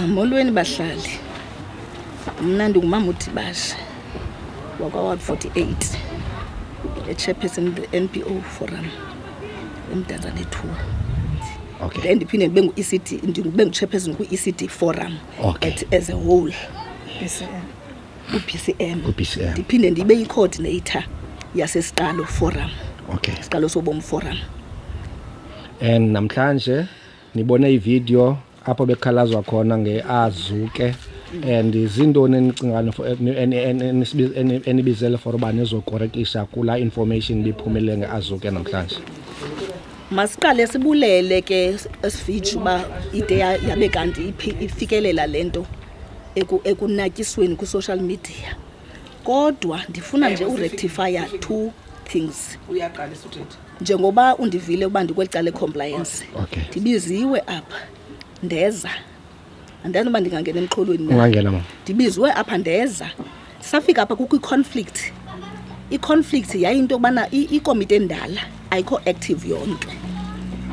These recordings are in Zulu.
Molweni bahlali. Mna ndingumama uDibashe wakwa-Ward 48 chairperson NPO Forum eMdantsane 2. Okay. Then ndiphinde ndibe ngu-ECD, ndibe ngu-chairperson kwi-ECD Forum. Okay. As a whole. PCM. Ndiphinde ndibe yi-coordinator yaseSiqalo Forum. Okay. Siqalo Sobomi Forum. And namhlanje nibone ivideo apho bekhalazwa khona ngeAzuke and izindoni enicingana enibizele for ubani ezokorrekisha kula information biphumele ngeAzuke namhlanje. Masiqale sibulele ke esifitshu ba ide yabe kanti ifikelela lento ekunatyisweni ku social media. Kodwa ndifuna nje urectify two things. Uyaqalisa uthethe. Njengoba undivile uba ndikwecala compliance. Okay. Ndibiziwe apha ndeza. Andazi uba ndingangena emxholweni na. Ungangena mama. Ndibiziwe apha ndeza. Safika apha kukho i-conflict. I-conflict yayinto yobana ikomiti endala ayikho active yonke.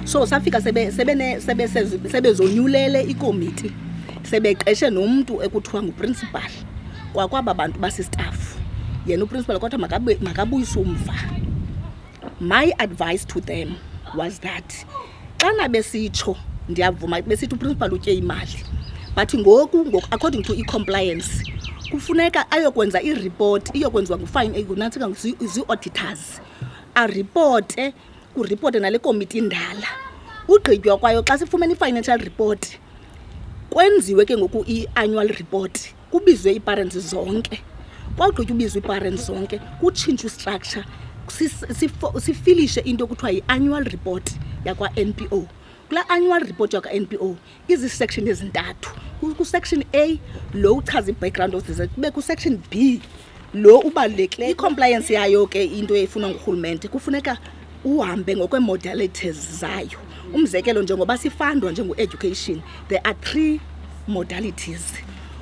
So safika sebezonyulele ikomiti. Sebeqeshe nomuntu ekuthiwa nguprincipal. Kwakwaba bantu basistaff. Yena uprincipal kodwa makabuyise umva. My advice to them was that xana besitsho ndiyavuma besithi uprincipal utye imali, but ngoku according to i-compliance kufuneka ayokwenza i-report iyokwenziwa ngunantsika zii-auditors aripote kuripote nale komiti indala. Ugqitywa kwayo xa sifumene i-financial report kwenziwe ke ngoku i-annual report kubizwe ii-parents zonke. Kwagqitywa ubizwe ii-parents zonke kutshintshwa i-structure sifilishe into kuthiwa yi-annual report yakwa-NPO. Kula annual report yakwa-NPO izi-section ezintathu. Ku-section A lo uchaza i-background of the kube ku-section B lo ubalulekile. I-compliance yayo ke into efunwa ngurhulumente kufuneka uhambe ngokwe-modalities zayo. Umzekelo njengoba sifandwa njengo-education there are 3 modalities.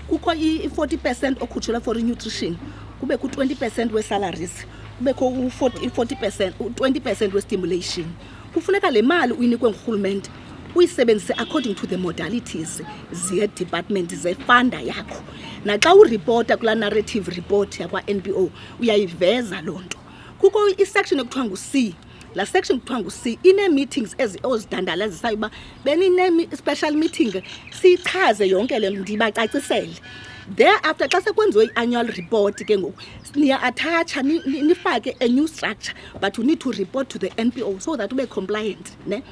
Kukho i-40% okhutshelwa for nutrition, kube ku-20% we-salaries, kubekho u-40% 20% we-stimulation. Kufuneka le mali uyinikwe ngurhulumente uyisebenzise according to the modalities ze-department ze-funda yakho. Naxa ureporta kula narrative report yakwa-NPO uyayiveza loo nto. Kukho i-section ekuthiwa ngu-C. La section kuthiwa ngu-C ine-meetings ozidandalazisayo uba benine-special meeting siyichaze yonke le ndibacacisele. Thereafter xa sekwenziwe i-annual report ke ngoku niya-attach nifake a new structure, but you need to report to the NPO so that ube compliant ne.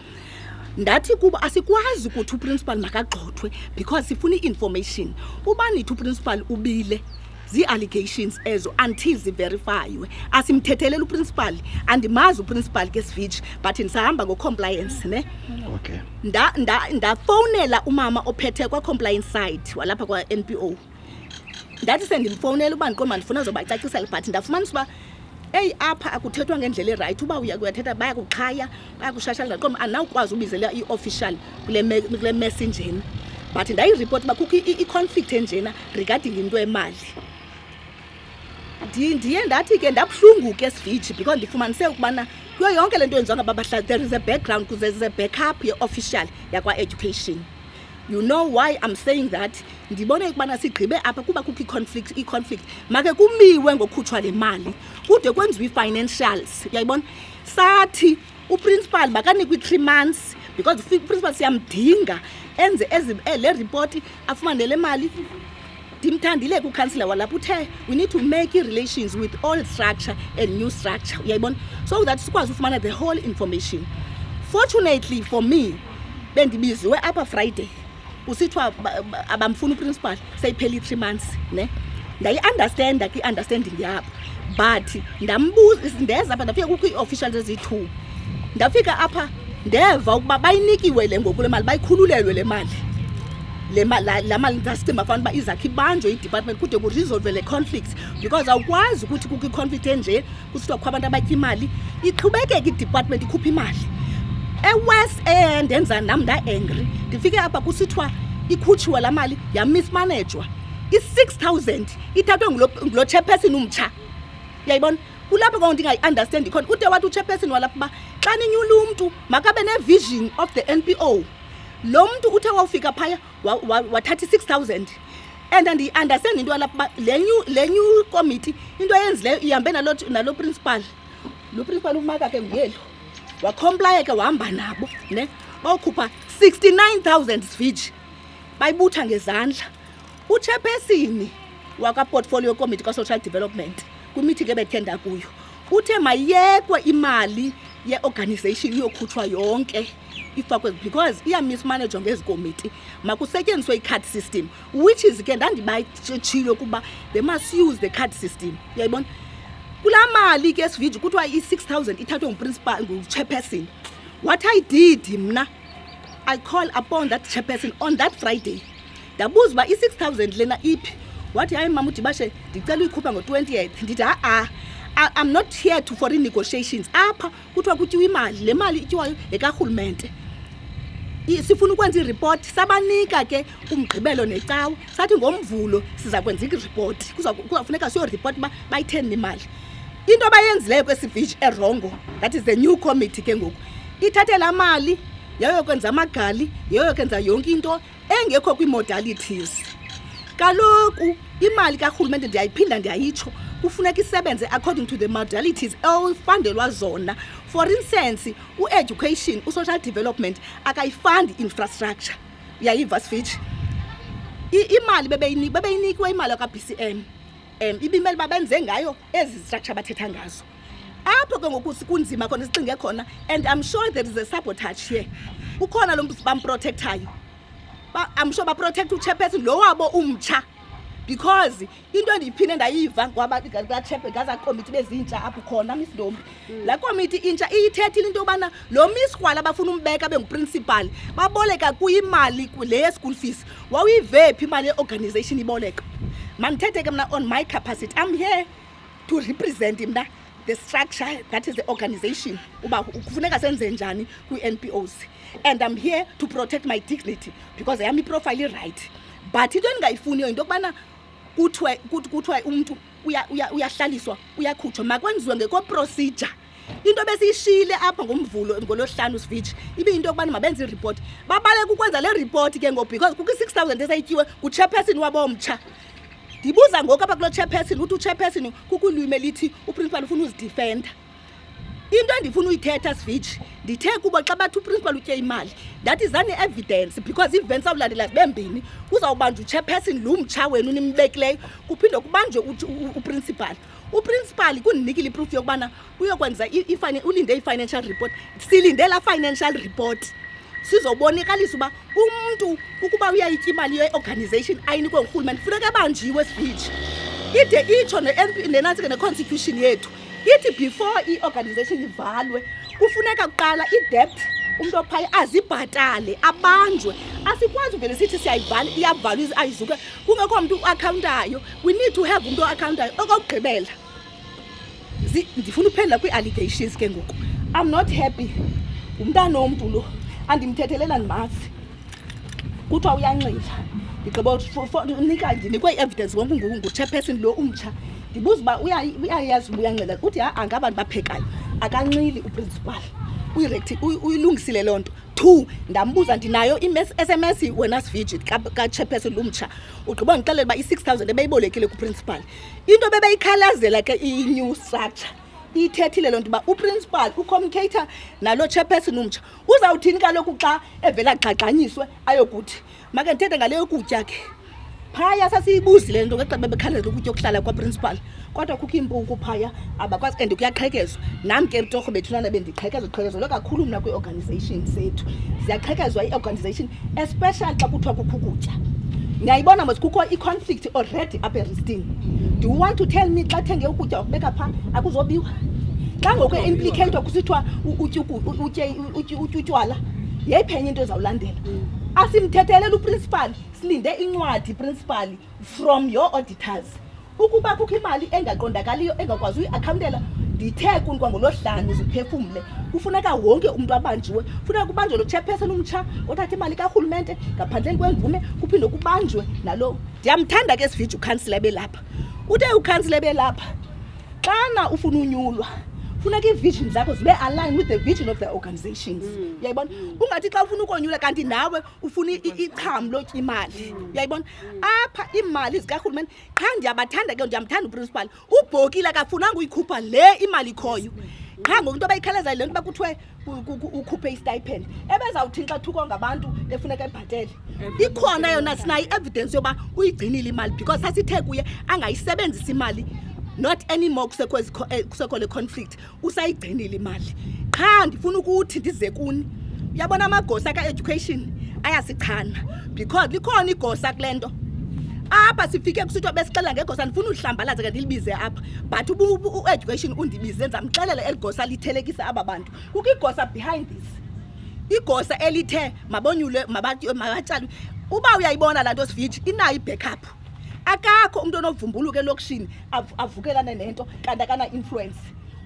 Ndathi kuba asikwazi ukuthi uprincipal makagxothwe because sifuna i-information. Uba nithi uprincipal ubile zii-allegations ezo until ziverifywe. Asimthethelela uprincipal andimazi uprincipal ke sivitshe but ndisahamba ngo-compliance ne. Okay. Ndafowunela umama ophethe kwa-compliance side walapha kwa-NPO. Ndathi sendimfowunela uba ndiqomba ndifuna zobacacisela but ndafumanisa uba apha akuthethwa ngendlela erayithi. Uba uyathetha bayakuxhaya bayakushashala qomba andinawukwazi ubizela i-official kule messenjeni. But ndayiripoti uba kukho i-conflict enjena regarding into emali. Ndiye ndathi ke ndabuhlungu ke sivitshe because ndifumanise ukubana kuyo yonke le nto yenziwa ngaba bahlali there is a background, there's a backup ye-official yakwa-education. You know why I'm saying that? Ndibone ukubana sigqibe apha kuba kukho i-conflict make kumiwe ngokukhutshwa le mali kude kwenziwe i-financials. Uyayibona sathi uprincipal makanikwe 3 months because uprincipal siyamdinga enze le report afumane le mali. Ndimthandile ku-councillor walapha uthe we need to make relations with all structure and new structure. Uyayibona so that sikwazi ufumana the whole information. Fortunately for me bendibiziwe apha Friday usithiwa abamfuna uprincipal seyiphela 3 months ne. Ndayi-understanda ke i-understanding yabo but ndambuza ndeza apha ndafika kukho ii-officials ezi-2. Ndafika apha ndeva ukuba bayinikiwe le ngoku le mali bayikhululelwe le mali. La mali ndasicimba fanele uba izakhe ibanjwe i-department kude kuresolve le conflict because awukwazi ukuthi kukho i-conflict enje kusithiwa kukho abantu abatya imali iqhubekeke i-department ikhuphe imali. West End enza nam nda-angry ndifike apha kusithiwa ikhutshiwe la mali yamismanejwa i-6,000 ithathwe ngulo chairperson umtsha. Uyayibona kulapho kwa ndingayi-understand khona ude wathi uchairperson walapha uba xa ninyula umntu makabe ne-vision of the NPO lo muntu uthe wawufika phaya wathatha 6,000 and andiunderstand into yalapha le new committee into eyenzileyo ihambe nalo principal. Lo principal umaka ke nguyelo wacomplya ke wahamba nabo ne bawukhupha 69,000 Switch bayibutha ngezandla. Uchairperson waka portfolio committee ka social development kwimithi ke bethenda kuyo uthe mayekwe imali ye organization iyokhutshwa yonke ifakwe because iya mismanage ngezi committee makusetyenziswe i-card system which is ke ndandibayitshilo kuba they must use the card system. Uyayibona kula mali ke Switch kuthiwa i-6,000 ithathwe nguprincipal nguchairperson. What I did mna I call upon that chairperson on that Friday ndabuza uba i-6,000 lena iphi. Wathi hayi mama uDibashe ndicela uyikhupha ngo-28th. Ndithi I'm not here to foreign negotiations. Apha kuthiwa kutyiwa imali le mali ityiwayo ekarhulumente. Sifuna ukwenza i-report sabanika ke umgqibelo necawa sathi ngomvulo siza kwenza i-report kuzafuneka siyo report bayitheni imali. Into abayenzileyo kwesiviji erongo that is the new committee ke ngoku ithathe la mali yayokwenza amagali yayokwenza yonke into engekho kwi-modalities. Kaloku imali karhulumente ndiyayiphinda ndiyayitsho kufuneka isebenze according to the modalities efandelwa zona. For instance u-education u-social development akayifandi infrastructure. Uyayiva Switch imali bebeyinikwe imali ka-BCM ibimeli babenze ngayo ezi structure bathetha ngazo. Apho ke ngoku kunzima khona sicinge khona and I'm sure there is a sabotage here. Ukhona lo muntu bamprotectayo I'm sure baprotect uchairperson lo wabo umtsha because into endiyiphinde ndayiva ngoba chairperson gaza committee bezintsha apho khona Miss Ndombi. La committee intsha iyithethile into yobana lo Miss Kwala bafuna umbeka benguprincipal baboleka kuyimali kule school fees. Wawuyive phi imali yeorganization iboleka? Mandithethe ke mna on my capacity. I'm here to represent mna the structure that is the organization uba kufuneka senze njani kwi-NPOs and I'm here to protect my dignity because I am i-profile right. But into endingayifuniyo into yokubana kuthiwe umuntu uyahlaliswa uyakhutshwa makwenziwe ngeko-procedure. Into besiyishile apha ngomvulo ngolohlanu Switch ibe into yokubana mabenze i-report babaleka ukwenza le report ke ngoku because kukho i-6,000 esayityiwe nguchairperson wabo omtsha. Ndibuza ngoku apha kulo chairperson uthi uchairperson kukulwimi elithi uprincipal ufuna uzidefenda. Into endifuna uyithetha Switch ndithe kuba xa bathi uprincipal utye imali that is an evidence because events awulandela bembini kuzawubanjwa uchairperson lo mtsha wenu nimbekileyo kuphinde kubanjwe uprincipal. Uprincipal kundinikile iproof yokubana uyokwenza ulinde i-financial report. Silindela financial report sizobonakalisa uba umuntu ukuba uyayitya imali ye-organization ayinikwe ngurhulumente funeka abanjiwe Switch. Ide itsho nenantsike ne-constitution yethu ithi before i-organization ivalwe kufuneka kuqala i-debt umuntu ophaya azibhatale abanjwe. Asikwazi uvele sithi siyayivala iyavalwa ayizuke kungekho mntu uakhawuntayo. We need to have umuntu oakhawuntayo. Okokugqibela ndifuna uphendula kwii-allegations ke ngoku. I'm not happy umntana womntu lo andimthethelela ndimazi kuthiwa uyanxila ndigqiba nika ndinikwe i-evidence wonke nguchairperson lo umtsha. Ndibuza uba uyayazi uba uyanxila uthi angabantu baphekayo akanxili uprincipal uyilungisile loo nto. 2 ndambuza ndinayo i-SMS wena Switch ka-chairperson lumtsha ugqiba ndixelela uba i-6,000 ebeyibolekile kuprincipal. Into bebeyikhalazela ke i-new structure ithethile loo nto uba uprincipal ucommunicator nalo chairperson umtsha uzawuthini kaloku xa evela gxagxanyiswe ayokuthi make ndithethe ngale yokutya ke. Phaya sasiyibuzile nto ngexa bebekhalazela ukutya okuhlala kwaprincipal kodwa kukho impuku phaya abakwazi and kuyaqhekezwa. Nam ke mtorho bethunana bendiqhekezwa kakhulu mna kwi-organization zethu ziyaqhekezwa i-organization especially xa kuthiwa kukho ukutya. Ngiyayibona mos kukho i-conflict already apha eRiston. Do you want to tell me xa thenge ukutya wakubeka phaa akuzobiwa? Xa ngokwe-implicate kusithiwa utywala yeyiphenye into ezawulandela. Asimthethelela uprincipal silinde incwadi principal from your auditors ukuba kukho imali engaqondakaliyo engakwazi uyi-akhawuntela. Ndithe kwangolohlanu ziphefumle kufuneka wonke umuntu abanjiwe. Funeka kubanjwe lo chairperson umtsha othatha imali karhulumente ngaphandleni kwemvume kuphinde kubanjwe nalo. Ndiyamthanda ke Switch ukhansila belapha. Uthe ukhansila belapha xana ufuna unyulwa funeka ii-vision zakho zibe aligned with the vision of the organizations. Uyayibona? Ungathi xa ufuna ukonyula kanti nawe ufuna icham lotya imali. Uyayibona? Apha iimali zikarhulumente qha ndiyabathanda ke ndiyamthanda uprincipal. Ubhokile akafunanga uyikhupha le imali ikhoyo. Qha ngoku into abayikhalazayo le nto uba kuthiwe ukhuphe istipend ebezawuthini xa thukwa ngabantu efuneka ebhatele. Ikhona yona sinayo i-evidence yoba uyigcinile imali because sasithe kuye angayisebenzisa imali not anymore kusekho le conflict usayigcinile imali. Qha ndifuna ukuthi ndize kuni. Uyabona amagosa ka-education ayasichana because likhona igosa kule nto. Apha sifike kusithiwa besixela ngegosa ndifuna uhlambalaza ke ndilibize apha but u-education undibize ndizamxelela eligosa lithelekisa aba bantu. Kukho igosa behind this. Igosa elithe mabonyule mabatyalwe. Uba uyayibona laa nto siviji inayo i-backup. Akakho umuntu onovumbuluka elokishini avukelane nento kanti akana-influence.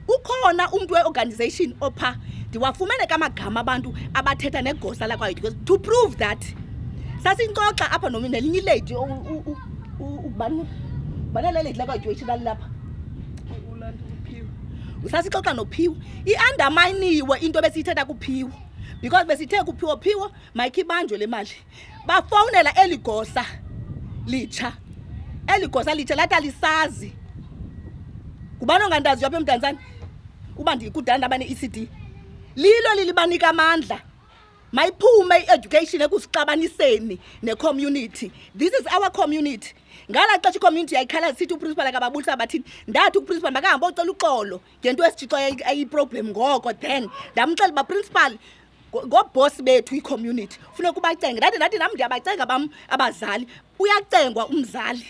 Ukhona umuntu we-organization opha ndiwafumene kamagama abantu abathetha negosa lakwa-education to prove that. Sasincoxa apha nelinye ilady banele lady lakwa-education alilapha. Sasixoxa noPhiwo i-underminiwe into besiyithetha kuPhiwo because besithe kuPhiwo mayikhe ibanjwe le mali. Bafowunela eligosa litsha. Eligosa litsha lathi alisazi. Ngubani ongandazi apha eMdantsane? Uba ndikudanda bane-ECD. Lilo lilibanika amandla. Mayiphume i-education ekusixabaniseni ne-community. This is our community. Ngala xesha i-community yayikhala sithi uprincipal akababulisa bathini ndathi uprincipal makahambe ocela uxolo ngento esitshixo ayi-problem ngoko then ndamxela uba principal ngobhosi bethu i-community funeka ubacenga ndathi nam ndiyabacenga bam abazali. Uyacengwa umzali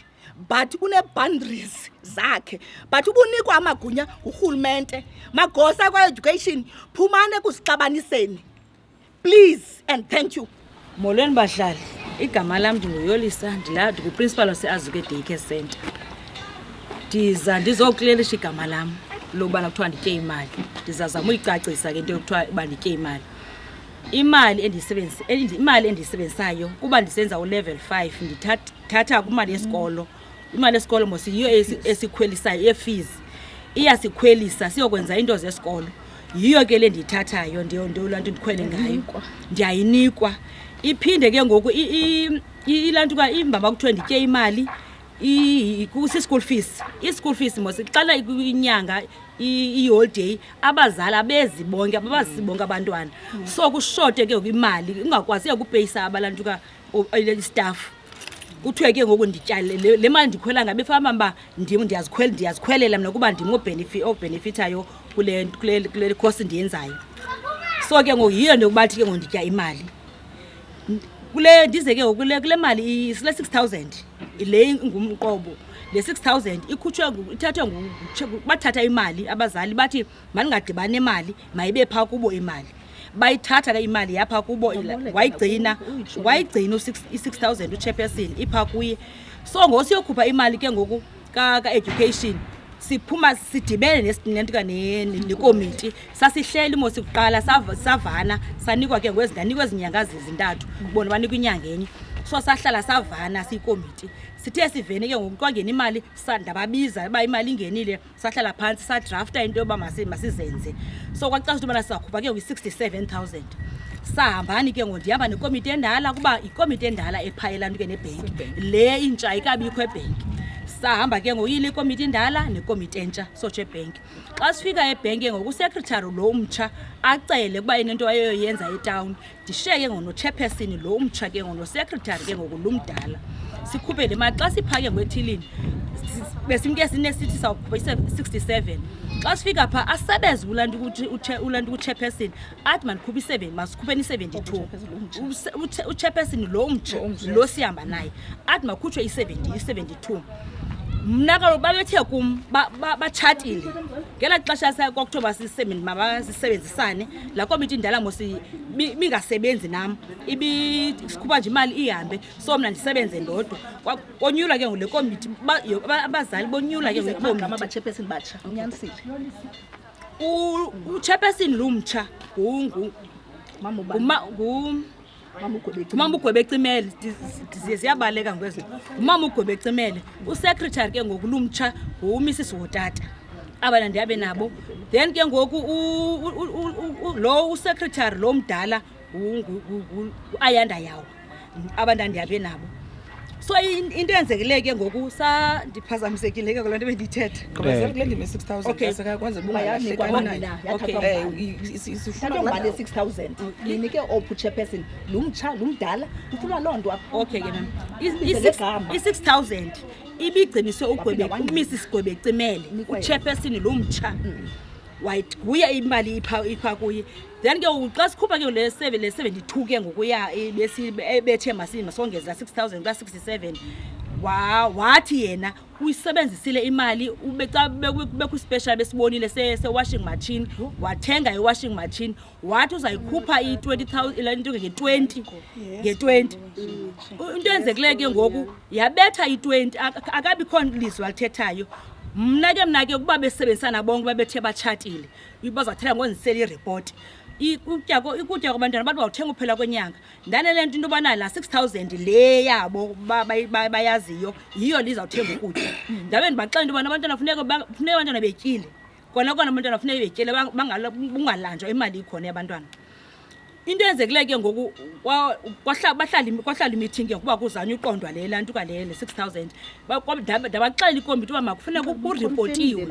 but une-boundaries zakhe but ubunikwa amagunya ngurhulumente. Magosa kwa-education phumane kusixabaniseni please and thank you. Molweni bahlali, igama lam ndinguYolisa ndikuprincipal wase-Azuke Daycare Center. Ndiza ndizoklelisha igama lam lokubana kuthiwa nditye imali. Ndizazama uyicacisa ke into yokuthiwa uba nditye imali. Imali endiyisebenzisayo kuba ndisenza u-level 5 ndithatha kwimali yesikolo. Imali yesikolo mos yiyo esikhwelisayo ye-fees. Iyasikhwelisa siyokwenza into zesikolo. Yiyo ke le ndiyithathayo ndiyolaa nto ndikhwele ngayo. Ndiyayinikwa. Iphinde ke ngoku ilaa nto imbamba kuthiwe nditye imali si-school fees. I-school fees mos xana inyanga i-holiday abazali abezi bonke ababazi bonke abantwana. So kushote ke ngoku imali ungakwaziyo ukupeyisa abalantuka staff. Kuthiwe ke ngoku ndityale le mali ndikhwela ngabe fama mba ndiyazikhwelela mna kuba ndim obhenefithayo kule course ndiyenzayo. So ke ngoku yiyo nto yokubathi ke ngoku nditya imali. Ndize ke ngoku kule mali sile 6,000 le ngumqobo. Le 6,000 ikhutshwe ithathwe bathatha imali abazali bathi maningadibani imali mayibe phaa kubo imali. Bayithatha ke imali yapha kubo wayigcina i-6,000 uchairperson ipha kuye. So ngosiyokhupha imali ke ngoku ka-education siphuma sidibene nekomiti sasihleli mos kuqala savana sanikwa ke ndanikwa ezinyanga zizintathu bona banikwa inyanga enye. So sahlala savana siyikomiti sithe sivene ke ngoku kwangena imali ndababiza uba imali ingenile sahlala phantsi sadrafta into yoba masizenze. So kwacaca into yobana sizakhupha ke ngoku-67,000. Sahambani ke ngoku ndihamba nekomiti endala kuba ikomiti endala ephayela nto ke nebhenki le intsha ikabikho ebhenki. Sahamba ke ngoyile ikomiti endala nekomiti entsha sotsho ebhenki. Xa sifika ebhenki ngoku usekretary lo umtsha acele kuba enento ayoyenza etawuni ndishiye ke ngoku nochairperson lo umtsha ke ngoku nosekretary ke ngoku lumdala sikhuphe le mali. Xa siphake ngwethilini besimke sinesithi sawukhupha i-67. Xa sifika phaa asebenze ulanto uchairperson athi mandikhuphe i-7 masikhupheni i-72. Uchairperson lo umtsha lo sihamba naye athi makhutshwe i-72. Mna kaloku babethe kum batshatile ngela xesha kwakuthiwa masisebenzisane laa komiti indala mos bingasebenzi nam sikhupha nje imali ihambe. So mna ndisebenze ndodwa konyula ke ngule komiti abazali bonyula ke abachairperson batsha unyanisile. Uchairperson lumtsha Umama uGwebecimele ziyabaleka ngwezinto. Umama uGwebecimele usekretary ke ngoku lumtsha nguMrs Wotata. abana ndiyabe nabo. Then ke ngoku lo usecretary lo mdala Ayanda yawo abantwana ndiyabe nabo. So into enzekile ke ngoku ndiphazamisekile ke kuloo nto bendithetha. Gqibezela kule ndima 6,000 Okay. sekakwazi Bayanikwa ubungalahlekana sifuna ngale 6,000 ninike ophu chairperson lumdala ufuna loo nto Okay ke mama. Igama. I-6,000 ibigciniswe uMrs Gwebecimele uchairperson lo mtsha. Wayiguya imali ipha kuye. Then ke xa sikhupha ke le 72 ke ngokuya bethe masongeza 6,000 ka 67. Wathi yena uyisebenzisile imali bekwispecial besibonile se-washing machine wathenga i-washing machine wathi uzayikhupha i-20,000 le nto nge-20 into enzekileyo ke ngoku yabetha i-20 akabikho lizwi alithethayo. Mna ke ukuba besebenzisana bonke babethe batshatile bazathetha ngondisela ireport ikutya kwabantwana abantu bawuthenga uphela kwenyanga ndanele nto into yobana la 6,000 le yabo bayaziyo yiyo lizawuthenga ukutya. Ndabe ndibaxela into yobana abantwana funeka abantwana betyile kona abantwana funeka betyile bungalanjwa imali ikhona yabantwana. Into enzekileyo ke ngoku kwahlala imeeting ke kuba kuzanywa uqondwa le lanto ka le 6,000 ndabaxela ikomiti uba makufuneka kuripotiwe.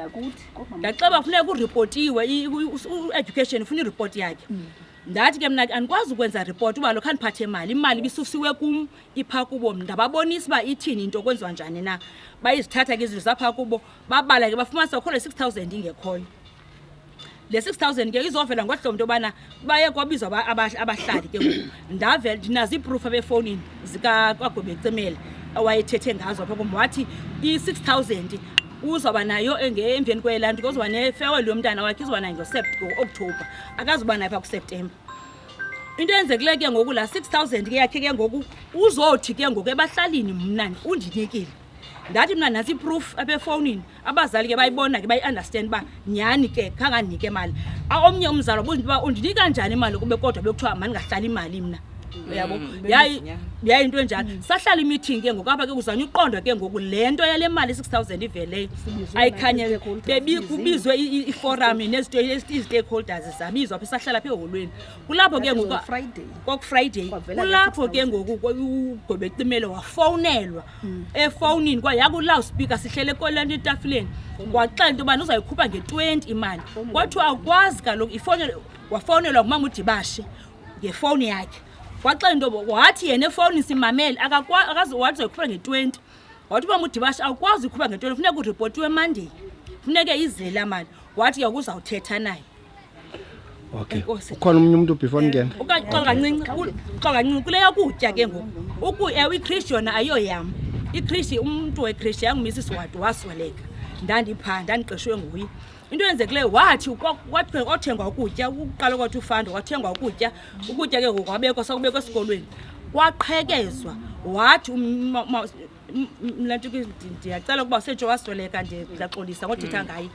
Ndaxela kufuneka kuripotiwe i-education ufuna ireport yakhe. Ndathi ke mna andikwazi ukwenza report uba lo khandiphathe imali ibisusiwe kum ipha kubo. Ndababonisa uba ithini into kwenziwa njani na bayizithatha ke izinto zapha kubo babala ke bafumanisa ukho le 6,000 ingekhoyo. Le 6,000 ke izovela ngohlobo into yobana baye kwabizwa abahlali ke ngoku ndavela ndinazo iiproof abefowunini zikaGwebecimele awayethethe ngazo apha kum wathi i-6,000 uzawuba nayo emveni kwelanto kuzoba ne-farewell yomntana wakhe izoba nayo ngo-October akazuba nayo phaa kuSeptemba. Into enzekileyo ke ngoku la 6,000 ke yakhe ke ngoku uzothi ke ngoku ebahlalini mna undinikile. Ndathi mna nasi proof apha efowunini abazali ke bayibona ke bayi-understand uba nyhani ke khanganike imali. Omnye umzali uba undinika njani imali kube kodwa bekuthiwa mandingahlali imali mna uyabo yayi into enjalo. Sahlala imeeting ke ngoku apha ke kuzanywa uqondwa ke ngoku le nto yale mali 6,000 iveleyo ayikhanye kubizwe iforum neezi-stakeholders zabizwa apha sahlala apha eholweni. Kulapho ke ngoku kwaku-Friday kulapho ke ngoku uGwebecimele wafowunelwa efowunini kwayaku-loudspeaker sihlele kolanto etafileni kwaxela into yobana uzayikhupha nge-20 imali kwathiwa akwazi kaloku wafowunelwa ngumama uDibashe ngefowuni yakhe waxela into wathi yena efowunini simamele wathi uzayikhupha nge-20 wathi uba uDibashe awukwazi uyikhupha nge-20 funeka uripotiwe Monday funeke izele amali wathi ke uzawuthetha naye. Okay. Ukhona umunye umuntu before ngena? Uxoxa kancinci kule yakutya ke ngoku iChristi yona ayiyo yam. iChristi umuntu weChristi yanguMrs Wadu wasweleka ndandiqeshwe nguye. Into yenzekileyo wathi kwathengwa ukutya uqala kwathi ufando kwathengwa ukutya ke ngokwabekho sakubekho esikolweni kwaqhekezwa wathi mlanto ndiyacela ukuba usentsho wasweleka ndiyaxolisa ngoditha ngaye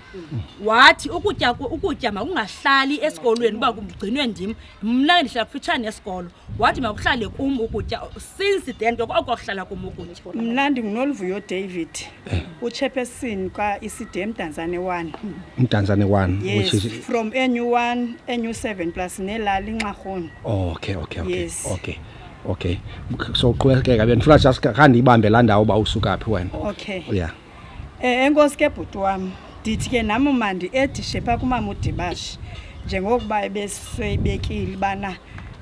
wathi ukutya makungahlali esikolweni uba kugcinwe ndim mna ndihlala kufitshane nesikolo wathi makuhlale kum ukutya since then ke kwakuhlala kum ukutya. Mna ndinguNoluvuyo David uchairperson ka-ECD Mdantsane 1. Mdantsane 1 yes, which is from NU1 NU7 plus nelali Nxarhuni. Okay. Yes. Okay. So qhubekeka benifuna just kandibambe la ndawo ba usuka phi wena. Okay. Yeah. Enkosi ke bhuti wami ndithi ke nami mandi edishe pha kumama uDibashe njengokuba ebesebekile bana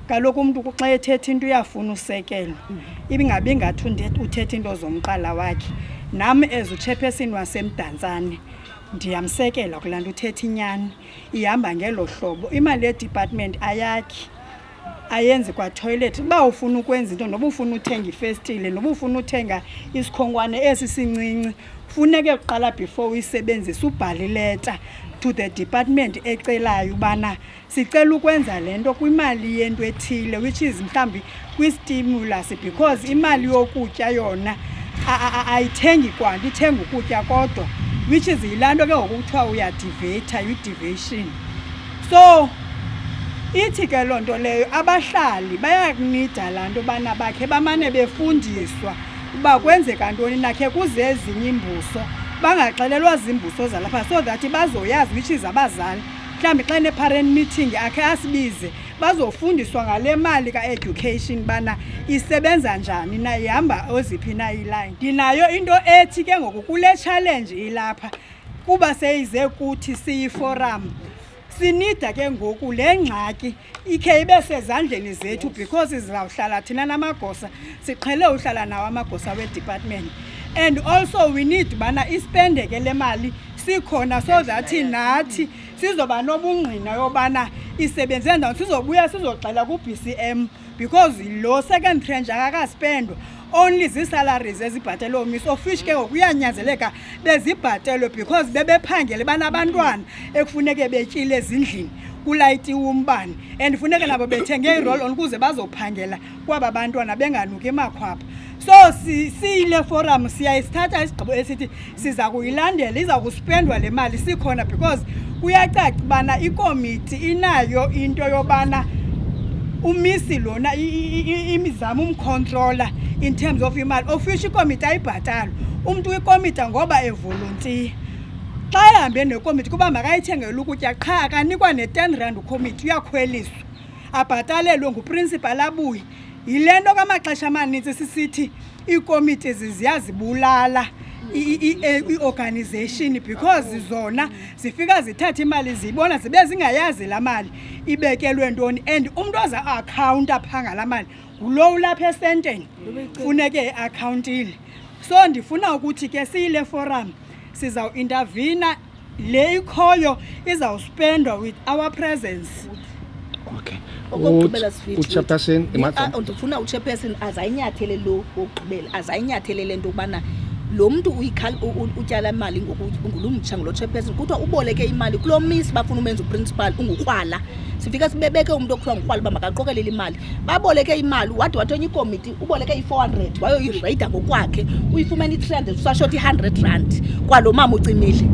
kaloku umuntu xa ethetha into uyafuna usekelo ibingabi ngathi uthetha into zomqala wakhe nami as uchairperson waseMdantsane ndiyamsekela kulanto uthetha inyani ihamba ngelo hlobo imali ye-department ayakhi ayenzi kwa toilet ba ufuna ukwenza into noba ufuna uthenga ifestile noba ufuna uthenga isikhonkwane esisincinci funeke uqala before uyisebenzisa ubhale letter to the department ecelayo ubana sicela ukwenza lento kwimali yento ethile which is mhlambi kwi-stimulus because imali yokutya yona ayithengi kwanto ithenga ukutya kodwa which is yilanto ke ngokuthiwa uyadivata you-deviation. So ithi ke loo nto leyo abahlali bayakunida laa nto bana bakhe bamane befundiswa uba kwenzeka ntoni nakhe kuze ezinye imbuso bangaxelelwa zimbuso zalapha so that bazoyazi which is abazali mhlawumbi xa ne-parent meeting akhe asibize bazofundiswa ngale mali ka-education bana isebenza njani na ihamba oziphi na iline. Ndinayo into ethi ke ngoku kule challenge ilapha kuba seyize kuthi siyiforum sinida ke ngoku le ngxaki ikhe ibe sezandleni zethu because sizawuhlala thina namagosa siqhele uhlala nawo amagosa we-department and also we need bana ispendeke le mali sikhona so that nathi sizoba nobungqina yobana isebenze ndawoni sizobuya sizoxela ku-BCM because lo second tranche akakaspendwa only zii-salaries ezibhatelwe uMiss of which ke ngoku kuyanyanzeleka bezibhatelwe because bebephangele banabantwana ekufuneke betyile ezindlini kulayitiwe umbane and funeke nabo bethenge i-roll on ukuze bazophangela kwaba bantwana benganuki emakhwapha. So siyile forum siyayisithatha isigqibo esithi siza kuyilandela iza kuspendwa le mali sikhona because kuyacaca ubana ikomiti inayo into yobana umisi lona imizamo umcontroller in terms of imali of which ikomiti ayibhatala umuntu wikomiti ngoba evolunteer xa ehambe nekomiti kuba makayithengele ukutya qha akanikwa ne-10 ukomiti uyakhweliswa abhatalelwe nguprincipal abuye. Yile nto kamaxesha amanintsi sisithi iikomiti ziyazibulala i-organization because zona zifika zithatha imali zibona zibe zingayazi laa mali ibekelwe ntoni and umntu oza akhawunta phaa ngalaa mali ngulo ulapha esenteni funeke eakhawuntile. So ndifuna ukuthi ke siyile forum sizawuintervina le ikhoyo izawuspendwa with our presence. Okay. Okugqibela sifithi uchairperson ndifuna uchairperson azayinyathele lo wokugqibela azayinyathele le nto ukubana lo mntu utyala imali ngulumtsha ngulo chairperson kuthiwa uboleke imali kulo miss bafuna umenza uprincipal ungukrwala sifika sibebeke umuntu okuthiwa ngukrwala uba makaqokelele imali baboleke imali wade wathonya ikomiti uboleke i-400 wayoyireyida ngokwakhe uyifumene i-300 usashota i-100 kwalo mama ucimile.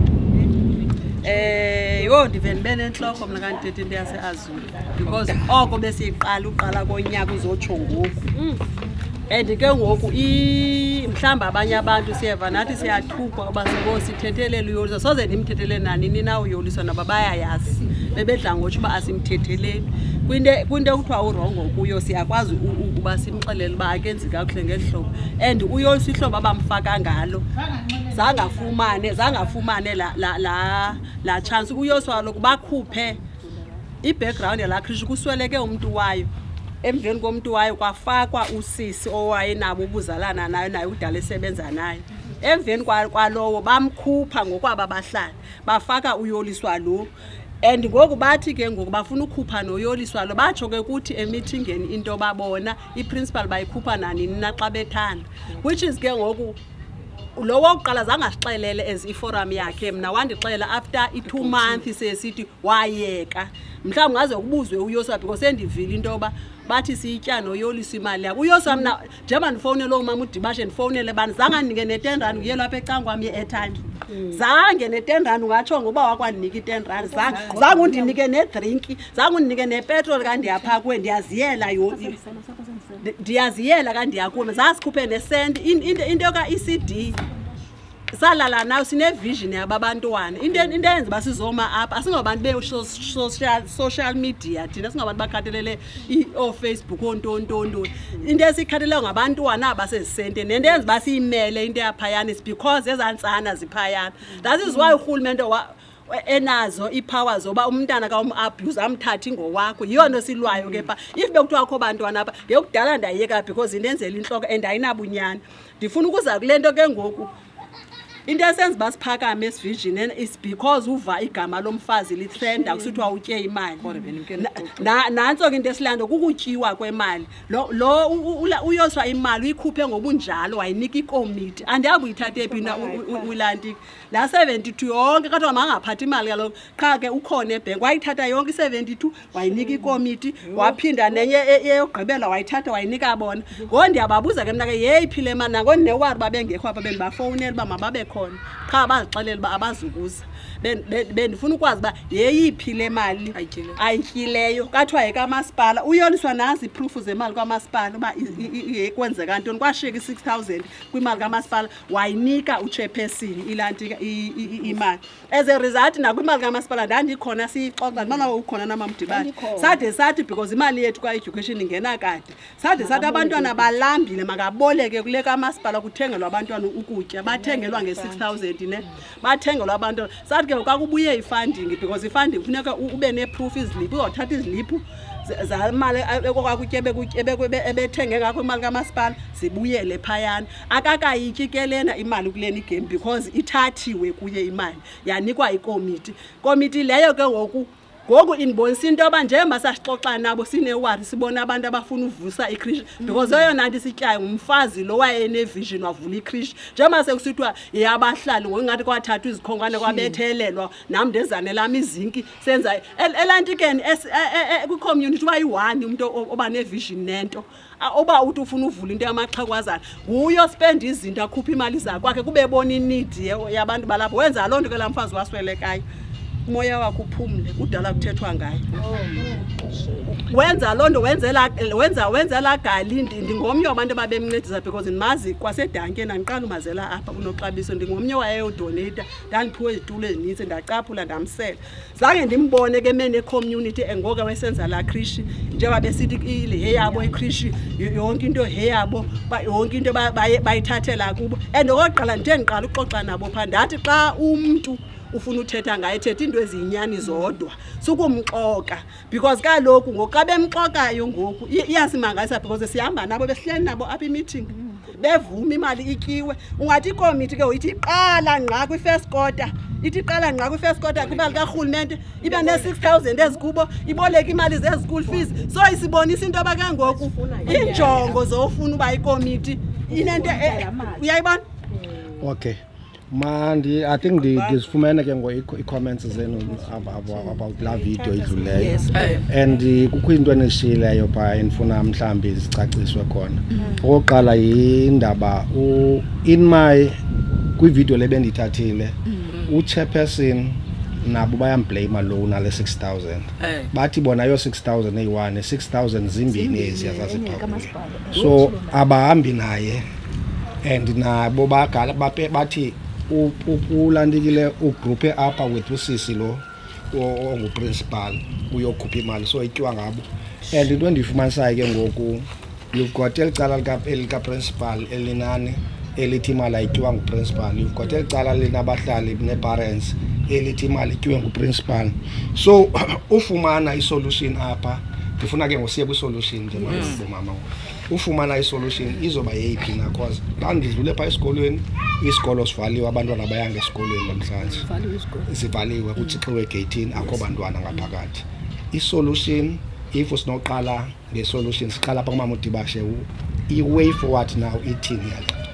Yho ndivele benenhloko mna kanti into yaseAzulu because oko besiyiqala uqala konyaka uzotsho ngoku and ke ngoku mhlamba abanye abantu siyeva nathi siyathukwa uba sithethelele uyoliso soze ndimthethelele nanini na uyoliswa naba bayayazi bebedla ngotsho uba asimthetheleli kwinto ekuthiwa urongo kuyo siyakwazi ukuba simxelele uba akenzi kakuhle ngeli hlobo and uyoliso ihlobo abamfaka ngalo zangafumane la chance uyoswa lokhu bakhuphe i-background yala Krishu kusweleke umuntu wayo emveni komuntu wayo kwafakwa usisi owayenabo ubuzalana naye udala esebenza naye emveni kwalowo bamkhupha ngokwaba bahlali bafaka uyoliswa lo and ngoku bathi ke ngoku bafuna ukukhupha noyoliswa lo batsho ke ukuthi emeetingeni into babona i-principal bayikhupha nanini na xa bethanda which is ke ngoku lo wokuqala zangasixelele as iforum yakhe mna wandixela after i2 months sesithi wayeka mhlawumbe ngaze kubuzwe uyoswa because endivile into yoba bathi siyitya noyolisa imali yakho uyoswa mna njengoba ndifowunele umama uDibashe ndifowunele bani zange ndinike ne-10 uye lapha ecangwam ye-airtime zange ne-10 ungatsho ngoba wakwandinika i-10 zange undinike nedrink zange undinike nepetrol kandiyapha kuwe ndiyaziyela kandiyakuwe zasikhuphe nesenti into ka-ECD salala nayo sinevision yababantwana into eyenza basizoma apha asingabantu be-social media thina singabantu bakhathelele o-Facebook ontontoni into esikhathelelwe ngabantwana abasezisente nento eyenza basiyimele into yaphayana is because ezantsana ziphayana that is why urhulumente enazo ipower zoba umntana ka abuse amthathi ngowakho yiyo nto silwayo ke pha if bekuthiwa akho bantwana apha ngekudala ndayeka because indenzela inhloko and ayinabunyani ndifuna ukuza kule nto ke ngoku into esenza basiphakame esivision is because uva igama lomfazi litrend akusithiwa utye imali nantso ke into esilando kukutyiwa kwemali lo uyoswa imali uyikhuphe ngobunjalo wayinika ikomiti andiyazi uyithathe phi na uLanti la 72 yonke kathiwa mangaphathi imali kaloku qha ke ukhona ebhenki wayithatha yonke i-72 wayinika ikomiti waphinda nenye eyogqibela wayithatha wayinika bona ngo ndiyababuza ke mna ke yeyiphi le mali nango ndinewari babengekho apha bendibafowunela uba mababe ikhona qha bazixelela uba abazukuza bendifuna ukwazi uba yeyiphi le mali ayityileyo kathiwa yekamasipala uyoliswa nazi iiproof zemali kwamasipala uba kwenzeka ntoni kwashiyeka i-6,000 kwimali kamasipala wayinika uchairperson ilantika imali as a result nakwimali kamasipala ndandikhona siyixoxa ndibana ukhona namamdibane sathi because imali yethu kwa-education ingena kade sathi abantwana balambile makaboleke kule kamasipala kuthengelwa abantwana ukutya bathengelwa nge-6,000 ne bathengelwa abantwana sathi ke kwakubuye ifunding because ifunding kufuneka ube neproof iziliphu uzothatha iziliphu zamali kwakutya ebethenge ngakho imali kamasipala zibuyele phayana akakayityi ke lena imali kuleni game because ithathiwe kuye imali yanikwa ikomiti leyo ke ngoku indibonisa into yoba njengoba sasixoxa nabo sinewari sibona abantu abafuna uvusa ikrishi because eyona nto isityayo ngumfazi lo wayenevision wavula ikrishi njengoba sekusithiwa yeyabahlali ngokungathi kwathathwa izikhonkwane kwabethelelwa nam ndezanelami izinki senza elantikeni kwicommunity uba yi-1 umuntu oba nevision nento oba uthi ufuna uvula into yamaxhawazana nguyo spend izinto akhupha imali zakwakhe kubebona inidi yabantu balapho wenza loo nto ke laa mfazi waswelekayo umoya wakho uphumle kudala kuthethwa ngayo wenza loo nto wenza la gali ndingomnye wabantu ababemncedisa because ndimazi kwasedankeni andiqala umazela apha kunoxabiso ndingomnye wayeyodonata ndandiphiwe izitulo ezinintsi ndacaphula ndamsela zange ndimbone ke mene-community engoke wesenza laa krishi njengoba besithi heyabo ikrishi yonke into heyabo yonke into bayithathela kubo and okokuqala ndithe ndiqala uxoxa nabo phaa ndathi xa umntu ufuna uthetha ngaye thetha into eziyinyani zodwa sukumxoka because kaloku ngokuxa bemxokayo ngoku iyasimangayisa because sihamba nabo besihleli nabo apha imeeting bevuma imali ityiwe ungathi ikomiti ke uyithi iqala ngqa kwi-first quarter kwimali karhulumente ibe ne-6,000 ezikubo iboleka imali ze-school fees so isibonisa into yoba ke ngoku iinjongo zofuna uba ikomiti inento uyayibona okay mandi I think ndizifumene ke i-comments zenu about la video idluleyo and kukho into enishiyileyo phaa endifuna mhlawumbi zicaciswe khona okokuqala yindaba kwivideo le bendiyithathile uchairperson nabo bayamblame lo nale 6,000 bathi bona yo 6,000 eyi-1 6,000 zimbini eziya zasiphaphula so abahambi naye and nabo bathi ulandikile ugroupe apha with usisi lo onguprincipal uyokhupha imali so ityiwa ngabo and into endiyifumanisayo ke ngoku you've got elicala likaprincipal elinani elithi imali ayityiwa nguprincipal you've got elicala linabahlali ne-parents elithi imali ityiwe nguprincipal so ufumana isolution apha ndifuna ke ngosiye kwisolution njengomama ufumana isolution izoba yeyiphi na cause xa ndidlule phaa esikolweni isikolo sivaliwe abantwana bayanga esikolweni namhlanje sivaliwe kutsixiwe egeyithini akho bantwana ngaphakathi isolution if sinoqala ngesolution siqala apha kumama uDibashe i-way forward now ithini yalo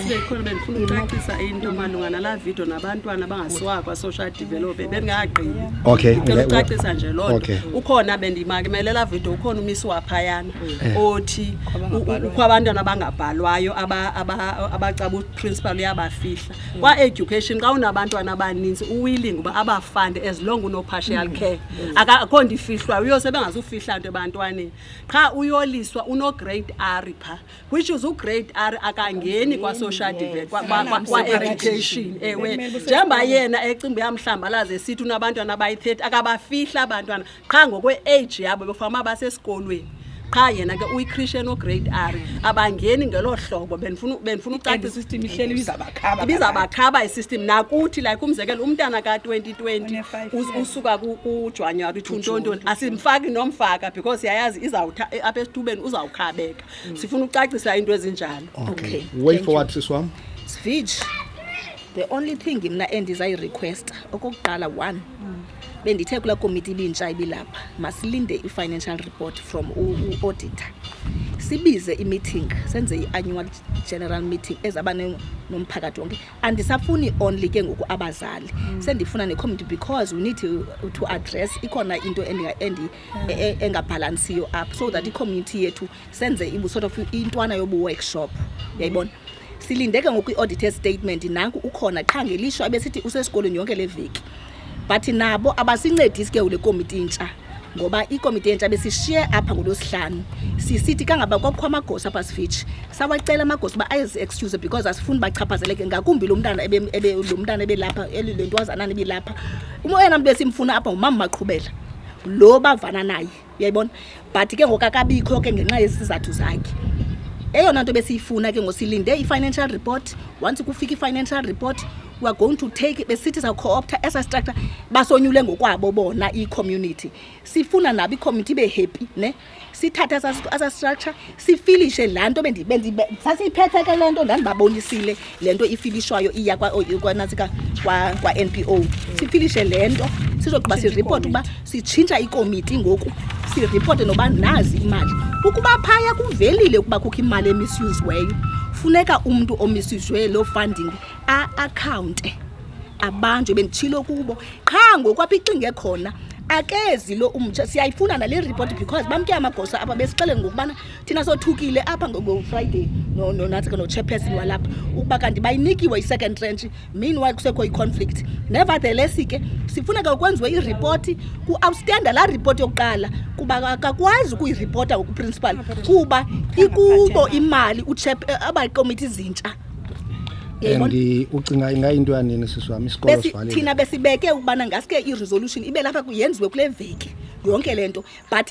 sibekhona bendifuna ucacisa into malunga nalaa video nabantwana bangasiwa kwa-social development bendingagqibi okay ucacisa nje loo nto ukhona bendimakemelela video ukhona umisi waphayana othi ukho abantwana abangabhalwayo abacaba uprincipal uyabafihla kwa-education xa unabantwana abaninzi uwilling uba abafande as long uno-partial care akho ndifihlwayo uyosebengasufihla nto ebantwaneni qha uyoliswa uno-grade R phaa which is ugrade R akangeni kwa-social development kwa-education ewe njengoba yena ecimba uyamhlambalaza esithi unabantwana abayi-30 akabafihla abantwana qha ngokwe-age yabo befama basesikolweni qha yena ke uyi-Christian o-grade R abangeni ngelo hlobo benifuna ucacisa system ihleli ibizabakhaba isystem nakuthi like umzekelo umntana ka-2020 usuka kuJanuary 2020 asimfaki nomfaka because yayazi apha esithubeni uzawukhabeka sifuna ucacisa into ezinjalo okay way forward siswam Svij the only thing mna endizayirequesta okokuqala 1 bendithe kula committee ibintsha ibilapha masilinde i-financial report from auditor sibize i-meeting senze i-annual general meeting ezaba nomphakathi wonke andisafuni only ke ngoku abazali sendifuna ne-committee because we need to address ikhona into engabhalansiyo up so that i-community yethu senze sort of intwana yobu-workshop yayibona silindeke ngokwi-audited statement nanku ukhona qha ngelishwa abesithi usesikolweni yonke le veki but nabo abasincedisi ke ule komiti intsha ngoba ikomiti entsha besishiye apha ngolosihlanu sisithi kangaba kwakho amagosa apha Sfitch sawacela amagosa ba ayezi excuse because asifuni bachaphazeleke ngakumbi lo mntana lo mntana ebelapha elentwazana ebelapha umoyena besimfuna apha umama maqhubela lo bavana naye uyayibona but ke ngokakabikho ke ngenxa yesizathu zakhe eyona nto besiyifuna ke ngosilinde i-financial report once kufika i-financial report we are going to take besithi sa co-opter esa structure basonyule ngokwabo bona i-community sifuna nabo i-community be happy ne sithatha asa structure sifilishe lanto sasiphethe ke lento ndandibabonisile lento ifilishwayo iya kwa NPO sifilishe lento sizoqhuba si-report uba sitshintsha i-committee ngoku si-report noba nazi imali ukuba phaya kuvelile ukuba kukho imali emisuziweyo funeka umuntu omisizwe lo funding account abanjwe benditshilo kubo qha ngokwaphicinge khona akezi lo umtsha siyayifuna nale report because bamke amagosa apha besixele ngokubana thina sothukile apha ngo Friday nathi no chairperson walapha ukuba kanti bayinikiwe i-second tranche meanwhile kusekho i-conflict nevertheless ke sifuna ke ukwenziwe i-report ku-outstanda la report yokuqala kuba akakwazi ukuyireporta ngoku-principal kuba ikubo imali aba-committee zintsha and ucinga ingayinto yanini siswami isikolo sivalile thina besibeke ukubana ngaske i-resolution ibe lapha kuyenziwe kule veki yonke lento but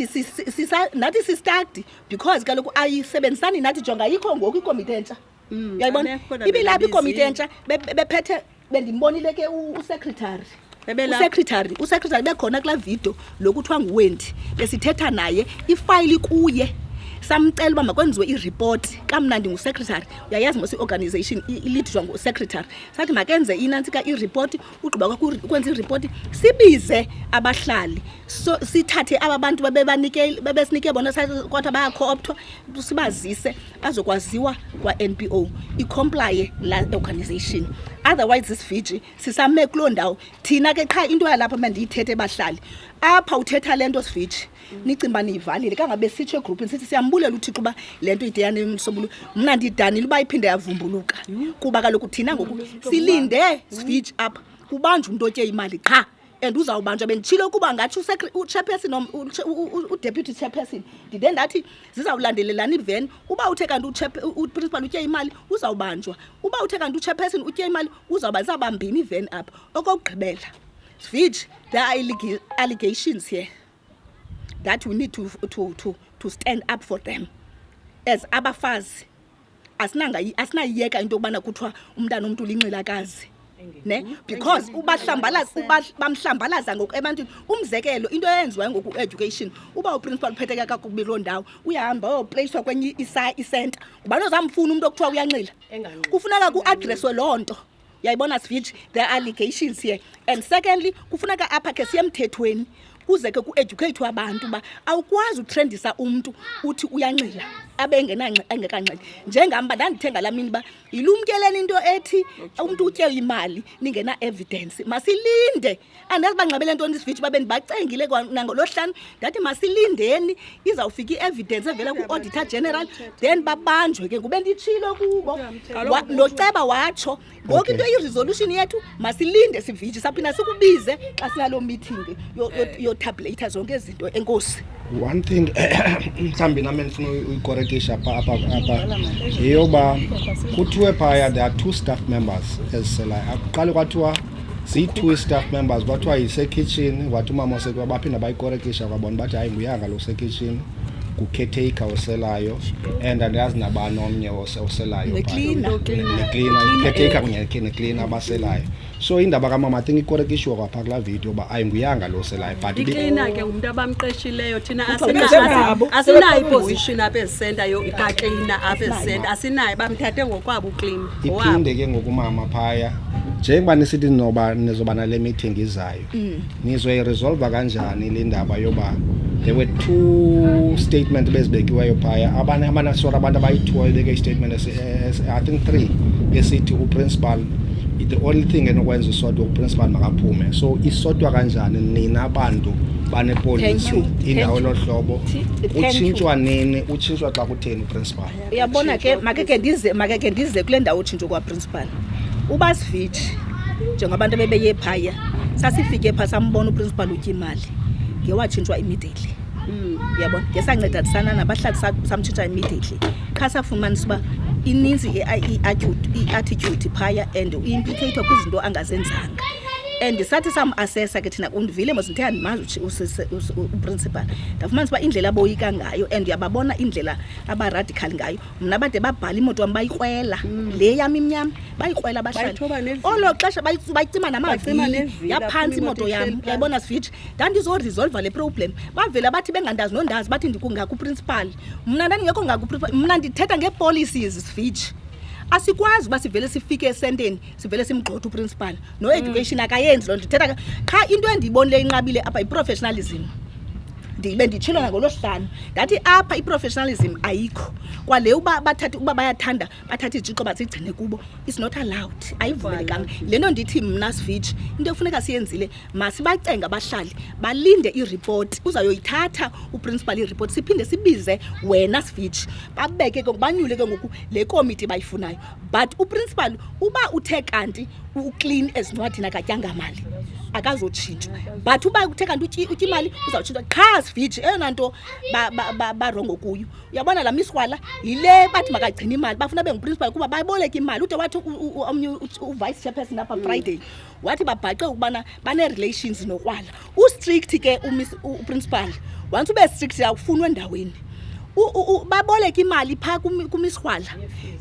nathi si-stucked because kaloku ayisebenzisani nathi jonga yikho ngoku ikomiti entsha uyayibona ibilapha ikomiti entsha bephethe bendimbonile ke usecretary bekhona kula video lokuthiwa nguwendi besithetha naye ifayili kuye samcela uba makwenziwe i-report kamnandi ngu-secretary uyayazi mos i-organization ilidwa ngu-secretary sathi makenze inantsika i-report ugqiba ukwenza i-report sibize abahlali so sithathe aba bantu bebesinike bona kodwa baya-co-optwa sibazise bazokwaziwa kwa-NPO i-comply la organization otherwise isifiji sisame kuloo ndawo thina ke qha into yalapha mandiyithethe bahlali apha uthetha lento sifiji nicimba niyivalile kangabe sitsho egroupini sithi siyambulela uThixo uba lento ideyane emsobulu mna ndidanile uba iphinde yavumbuluka kuba kaloku thina ngoku silinde sifiji apha kubanjwe umuntu otye imali qha and uzawubanjwa benditshilo kuba ngathi u-chairperson u-deputy chairperson ndide ndathi zizawulandelelana iveni uba uthe kanti u-principal utye imali uzawubanjwa uba uthe kanti u-chairperson utye imali zizawubambini iveni apha okokugqibela sifiji there are allegations here that we need to stand up for them as abafazi asinayiyeka into yokubana kuthiwa umntana omntu ulinxilakazi ne because bamhlambalaza ngoku ebantwini umzekelo into eyenziwayo ngoku-education uba uprincipal uphetheka kakubi loo ndawo uyahamba wayoplacwa kwenye isenta ngubani ozamfuna umntu okuthiwa uyanxila kufuneka ku-adresswe loo nto yayibona sifiji there are allegations here and secondly kufuneka apha ke siyemthethweni kuze ke ku-educate abantu uba awukwazi utrendisa umntu uthi uyanxila abe engekanxili njengam uba ndandithenga laa mini uba yilumkeleni into ethi umntu utye imali ningena-evidence masilinde andazi banxabele ntoni isifitshi babe ndibacengile nangolo hlanu ndathi masilindeni izawufika i-evidence evela ku-auditor general then babanjwe ke ngube nditshilo kubo noceba watsho ngoku into i-resolution yethu masilinde siviji saphinda sikubize xa sinaloo meeting yotabulata zonke izinto enkosi one thing mhlawumbi nami ndifuna uyikorrekisha apha yeyoba kuthiwe phaya there are 2 staff members eziselayo akuqale kwathiwa ziyi-2 staff members kwathiwa yisekitchen wathi umama osekwa baphinda bayikorrekisha kwabona bathi hayi nguyanga lo sekitchen kucaretaker oselayo and andazi nabani omnye oselayo caretaker kunye necleaner abaselayo so indaba kamama I think ikorekishwa kwapha kula video ba ayinguyanga lo oselayo but icleaner ke umuntu abamqeshileyo thina asinayo iposition apha ezisenta yo-cleaner apha ezisenta asinayo bamthathe ngokwabo uclean iphinde ke ngokumama phaya njengoba nisithi nizoba nale meeting izayo nizoyiresolve kanjani le ndaba yoba there were 2 statement bezibekiweyo phaya abantu abayi-2 beke i-statement I think 3 besithi uprincipal the only thing enokwenza isodwa uprincipal makaphume. So isodwa kanjani nina abantu banepolicy indawo lohlobo utshintshwa nini utshintshwa xa kutheni uprincipal? Uyabona ke makeke ndize kule ndawo utshintsho kwa principal. Uba sivitshi njengabantu bebeye phaya sasifike pha sambona uprincipal utya imali ngewatshintshwa immediately. Uyabona ngesancedisana nabahlali samtshintsha immediately. Qha safumanisa uba ininzi i-attitude phaya and uimplicator kwizinto angazenzanga. And sathi sam-assessa ke thina undivile mos ndithe andimazi uprincipal ndafumanisa uba indlela aboyika ngayo and uyababona indlela abaradical ngayo. Mna bade babhala imoto wam bayikrwela le yam imnyama bayikrwela abahlali olo xesha bayicima namavili yaphantsi imoto yam. Uyayibona Sivitshi ndandizoresolva le problem bavela bathi bengandazi nondazi bathi ndikungakwiprincipal. Mna ndandingekho ngakwiprincipal, mna ndithetha ngeepolicies Sivitshi. Asikwazi uba sivele sifike esenteni sivele simgxotha uprincipal no-education akayenzi loo nto. Ndithetha qha into endiyibonile inqabile apha yi-professionalism. Ndibe nditshilo ngolosihlanu ndathi apha i-professionalism ayikho kwale uba bayathanda bathatha ijixo bazigcine kubo is not allowed, ayivumelekanga. Le nto ndithi mna Sivitshi into efuneka siyenzile masibacenga abahlali balinde iripoti uzayoyithatha uprincipal iripoti siphinde sibize wena Sivitshi babeke ke banyule ke ngoku le komiti bayifunayo. But uprincipal uba uthe kanti uclean ezincwadini akatyanga mali akazotshintshwa, but uba uthe kanti utya imali uzawutshintshwa. Qha Sivitshi eyona nto barongo kuyo uyabona laa miswala yile bathi makagcina imali bafuna benguprincipal kuba bayiboleka imali. Ude wathi omnye uvice chairperson apha Friday wathi babhaqe ukubana bane-relations nokrwala. Ustrict ke uprincipal once ube strict akufunwa endaweni baboleka imali phaa kumiswala.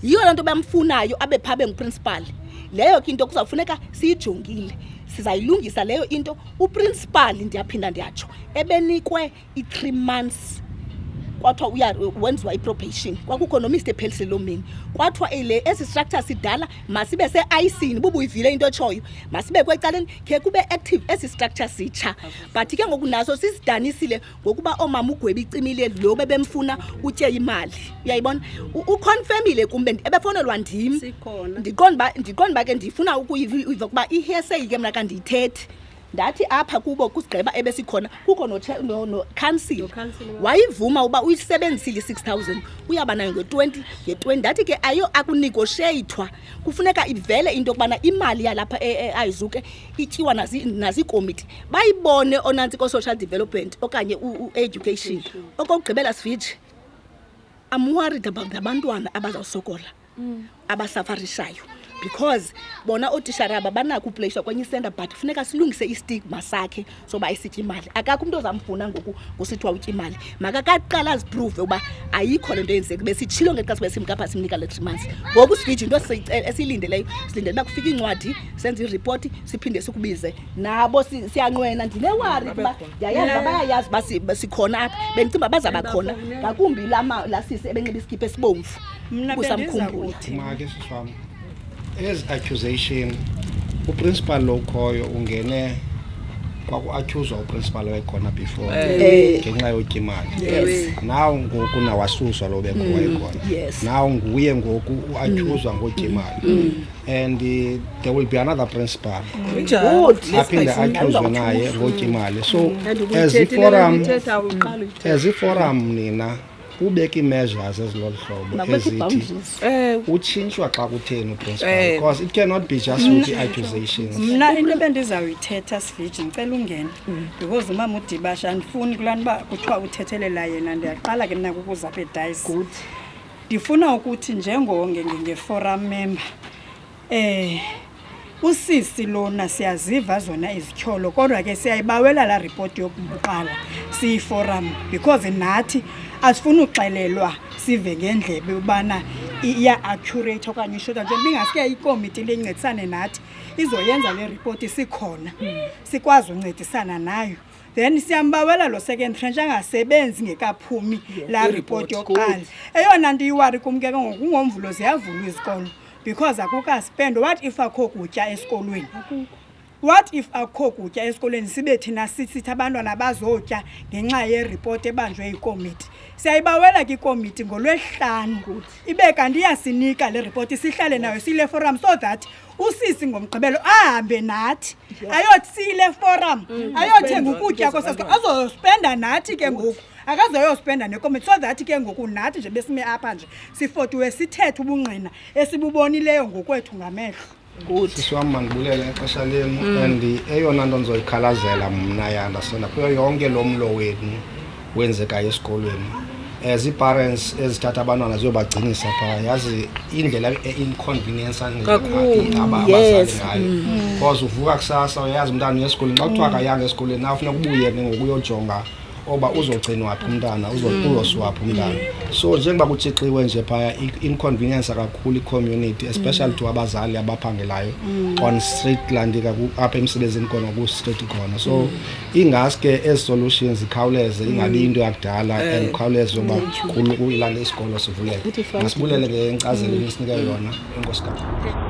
Yiyo loo nto bamfunayo abe phaa benguprincipal. Leyo ke into kuzawufuneka siyijongile sizayilungisa leyo into. Uprincipal ndiyaphinda ndiyatsho ebenikwe i-3 months kwathiwa wenziwa i-probation kwakukho noMr Pheliselomeni kwathiwa esi structure sidala masibe se-icini bubuyivile into etshoyo masibe kwecaleni khe kube active esi structure sitsha. But ke ngoku naso sisidanisile ngokuba oomama ugwebi icimile lo bebemfuna utye imali. Uyayibona uconfirmile kumbe ebefonelwa ndim ndiqonda uba ke ndifuna ukuyiva ukuba i-hearsay ke mna kandiyithethi. Ndathi apha kubo kusigqeba ebesikhona kukho no-council wayivuma uba uyisebenzisile 6,000 uyaba nayo nge-20 ndathi ke akunegotiathwa kufuneka ivele into yokubana imali yalapha ayizuke ityiwa naziikomiti bayibone onantsi ko-social development okanye u-education. Okokugqibela Sivitshi I'm worried about abantwana abazawusokola abasafarishayo because bona otisharaba banako upleyiswa kwenye isenda but funeka silungise istigma sakhe soba isitya imali. Akakho umuntu ozamfuna ngoku kusithiwa utya imali makaqala aziprove uba ayikho le nto yenzeka. Besitshilo ngexesha besimkapha simnika le 3 months. Ngoku Sivitshi into esiyilindeleyo silindele uba kufika incwadi senze iripoti siphinde sikubize nabo siyanqwena. Ndinewari kuba yayazi bayayazi uba sikhona apha bendicinga bazaba khona ngakumbi lasisi ebenxiba isikipha esibomvu kusamkhumbula. As accusation uprincipal lo ukhoyo ungene kwaku-accuswa uprincipal wayekhona before ngenxa yotya imali. Now ngoku nawasuswa lo bekhowayekhona now nguye ngoku u-accuswa ngotya imali and there will be another principal aphinde accuswe naye ngotya imali. So as i-forum nina ubeka ii-measures ezilolu hlobo ezithi utshintshwa xa kutheni uprincipal because it cannot be just with the-accusations. Mna into ebendizawuyithetha Sivitshi ndicela ungena because umama uDibasha andifuni kulani uba kuthiwa uthethelela yena. Ndiyaqala ke mna kukuza apha edayisi. Ndifuna ukuthi nge-forum member usisi lona siyaziva zona izityholo kodwa ke siyayibawela la report yokuqala siyi-forum because nathi asifuna uxelelwa sive ngendlebe ubana iya-accurate okanye ishoda nje bingaske ikomiti lencedisane nathi izoyenza le report sikhona sikwazi uncedisana nayo. Then siyambawela lo second tranche angasebenzi ngekaphumi la report yokuqala. Eyona nto iyiwari kum ke ngoku ngomvulo ziyavulwa izikolo because akukaspend. What if akho kutya esikolweni What if akho kutya esikolweni sibe thina sithi abantwana bazotya ngenxa yeripoti ebanjwe yikomiti? Siyayibawela ke ikomiti ngoLwesihlanu ibe kanti iyasinika le report sihlale nayo sile forum so that usisi ngomgqibelo ahambe nathi ayothi sile forum ayothenga ukutya kwasesikolo azospenda nathi ke ngoku akazoyospenda nekomiti so that ke ngoku nathi nje besime apha nje sifotiwe sithethe ubungqina esibubonileyo ngokwethu ngamehlo. Sisiwam mandibulele exesha lenu and eyona nto ndizoyikhalazela mna yandasena kuyo yonke lo mlo wenu wenzekayo esikolweni ii-parents ezithatha abantwana ziyobagcinisa phaa yazi indlela e-inconvenience abazali ngayo because uvuka kusasa uyazi umntana uya esikolweni xa kuthiwa akayanga esikolweni nafuneka ubuye ngokuyojonga oba uzogcinwa phi umntana uzosiwa phi umntana. So njengoba kutshixiwe nje phaya inconvenience kakhulu i-community especially to abazali abaphangelayo on street land apha emsebenzini khona ku-street khona. So ingaske ezi solutions ikhawuleze ingabi into yakudala and khawuleze yoba kulanda isikolo sivuleke. Masibulele ke inkcazelo esinika yona. Enkosi kakhulu.